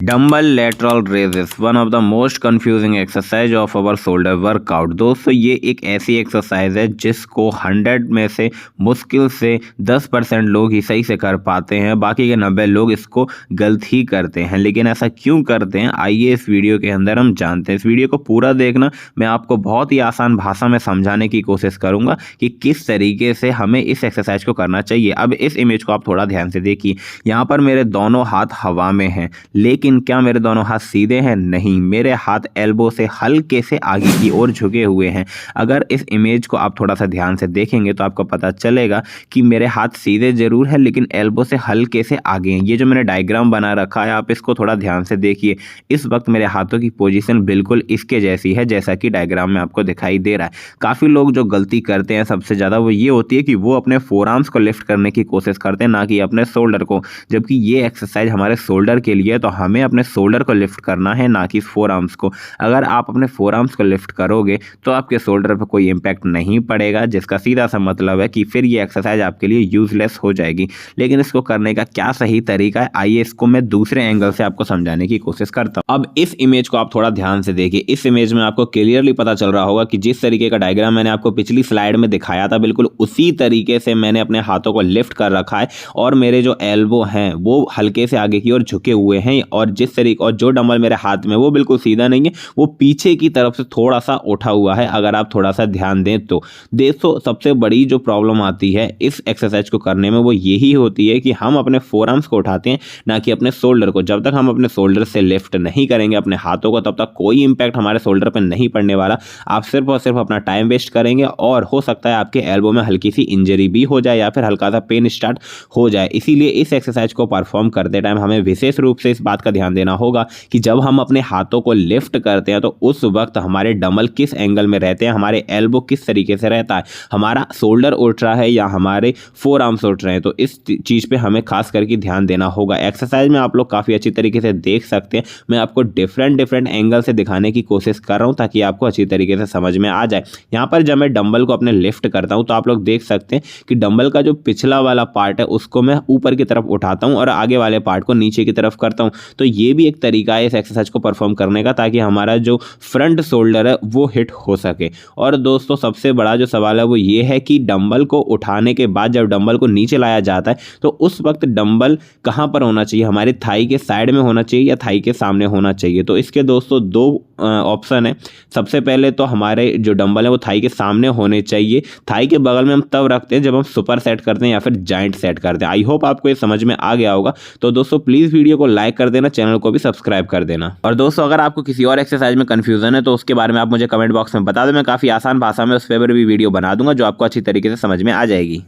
Dumbbell lateral raises one of the most confusing exercise of our shoulder workout. दोस्तों ये एक ऐसी exercise है जिसको 100 में से मुश्किल से 10% लोग ही सही से कर पाते हैं, बाकी के 90 लोग इसको गलत ही करते हैं। लेकिन ऐसा क्यों करते हैं, आइए इस वीडियो के अंदर हम जानते हैं। इस वीडियो को पूरा देखना, मैं आपको बहुत ही आसान भाषा में समझाने की कोशिश करूंगा कि किस तरीके से हमें इस एक्सरसाइज को करना चाहिए। अब इस इमेज को आप थोड़ा ध्यान से देखिए। यहाँ पर मेरे दोनों हाथ हवा में हैं, लेकिन क्या मेरे दोनों हाथ सीधे हैं? नहीं, मेरे हाथ एल्बो से हल्के से आगे की ओर झुके हुए हैं। अगर इस इमेज को आप थोड़ा सा ध्यान से देखेंगे तो आपको पता चलेगा कि मेरे हाथ सीधे जरूर है लेकिन एल्बो से हल्के से आगे हैं। ये जो मैंने डायग्राम बना रखा है, आप इसको थोड़ा ध्यान से देखिए। इस वक्त मेरे हाथों की पोजीशन बिल्कुल इसके जैसी है जैसा कि डायग्राम में आपको दिखाई दे रहा है। काफ़ी लोग जो गलती करते हैं सबसे ज़्यादा वो ये होती है कि वो अपने फोर आर्म्स को लिफ्ट करने की कोशिश करते हैं, ना कि अपने शोल्डर को। जबकि ये एक्सरसाइज हमारे शोल्डर के लिए है, तो हमें अपने शोल्डर को लिफ्ट करना है, ना कि फोर आर्म्स को। अगर आप अपने फोर आर्म्स को लिफ्ट करोगे तो आपके शोल्डर पर कोई इंपैक्ट नहीं पड़ेगा, जिसका सीधा सा मतलब है कि फिर ये एक्सरसाइज आपके लिए यूजलेस हो जाएगी। लेकिन इसको करने का क्या सही तरीका है, आइए इसको मैं दूसरे एंगल से आपको समझाने की कोशिश करता हूं। अब इस इमेज को आप थोड़ा ध्यान से देखिए। इस इमेज में आपको क्लियरली पता चल रहा होगा कि जिस तरीके का डायग्राम मैंने आपको पिछली स्लाइड में दिखाया था, बिल्कुल उसी तरीके से मैंने अपने हाथों को लिफ्ट कर रखा है और मेरे जो एल्बो हैं वो हल्के से आगे की ओर झुके हुए हैं। और जिस तरीके और जो डंबल मेरे हाथ में वो बिल्कुल सीधा नहीं है, वो पीछे की तरफ से थोड़ा सा उठा हुआ है। अगर आप थोड़ा सा ध्यान दें तो दोस्तों सबसे बड़ी जो प्रॉब्लम आती है इस एक्सरसाइज को करने में वो यही होती है कि हम अपने फोर आर्म्स को उठाते हैं, ना कि अपने शोल्डर को। जब तक हम अपने शोल्डर से लिफ्ट नहीं करेंगे अपने हाथों को, तब तक कोई इंपैक्ट हमारे शोल्डर पर नहीं पड़ने वाला। आप सिर्फ और सिर्फ अपना टाइम वेस्ट करेंगे और हो सकता है आपके एल्बो में हल्की सी इंजरी भी हो जाए या फिर हल्का सा पेन स्टार्ट हो जाए। इसीलिए इस एक्सरसाइज को परफॉर्म करते टाइम हमें विशेष रूप से इस बात का ध्यान देना होगा कि जब हम अपने हाथों को लिफ्ट करते हैं तो उस वक्त हमारे डंबल किस एंगल में रहते हैं, हमारे एल्बो किस तरीके से रहता है, हमारा शोल्डर उठ रहा है या हमारे फोर आर्म्स उठ रहे हैं। तो इस चीज़ पे हमें खास करके ध्यान देना होगा। एक्सरसाइज में आप लोग काफ़ी अच्छी तरीके से देख सकते हैं। मैं आपको डिफरेंट एंगल से दिखाने की कोशिश कर रहा हूँ ताकि आपको अच्छी तरीके से समझ में आ जाए। यहाँ पर जब मैं डंबल को अपने लिफ्ट करता हूँ तो आप लोग देख सकते हैं कि डंबल का जो पिछला वाला पार्ट है उसको मैं ऊपर की तरफ उठाता हूँ और आगे वाले पार्ट को नीचे की तरफ करता हूँ। तो ये भी एक तरीका है इस एक्सरसाइज को परफॉर्म करने का, ताकि हमारा जो फ्रंट शोल्डर है वो हिट हो सके। और दोस्तों सबसे बड़ा जो सवाल है वो ये है कि डंबल को उठाने के बाद जब डंबल को नीचे लाया जाता है तो उस वक्त डंबल कहाँ पर होना चाहिए, हमारे थाई के साइड में होना चाहिए या थाई के सामने होना चाहिए। तो इसके दोस्तों दो ऑप्शन है। सबसे पहले तो हमारे जो डंबल है वो थाई के सामने होने चाहिए। थाई के बगल में हम तब रखते हैं जब हम सुपर सेट करते हैं या फिर जॉइंट सेट करते हैं। आई होप आपको ये समझ में आ गया होगा। तो दोस्तों प्लीज़ वीडियो को लाइक कर देना, चैनल को भी सब्सक्राइब कर देना। और दोस्तों अगर आपको किसी और एक्सरसाइज में कंफ्यूजन है तो उसके बारे में आप मुझे कमेंट बॉक्स में बता दें। मैं काफ़ी आसान भाषा में उस पर भी वीडियो बना दूंगा जो आपको अच्छी तरीके से समझ में आ जाएगी।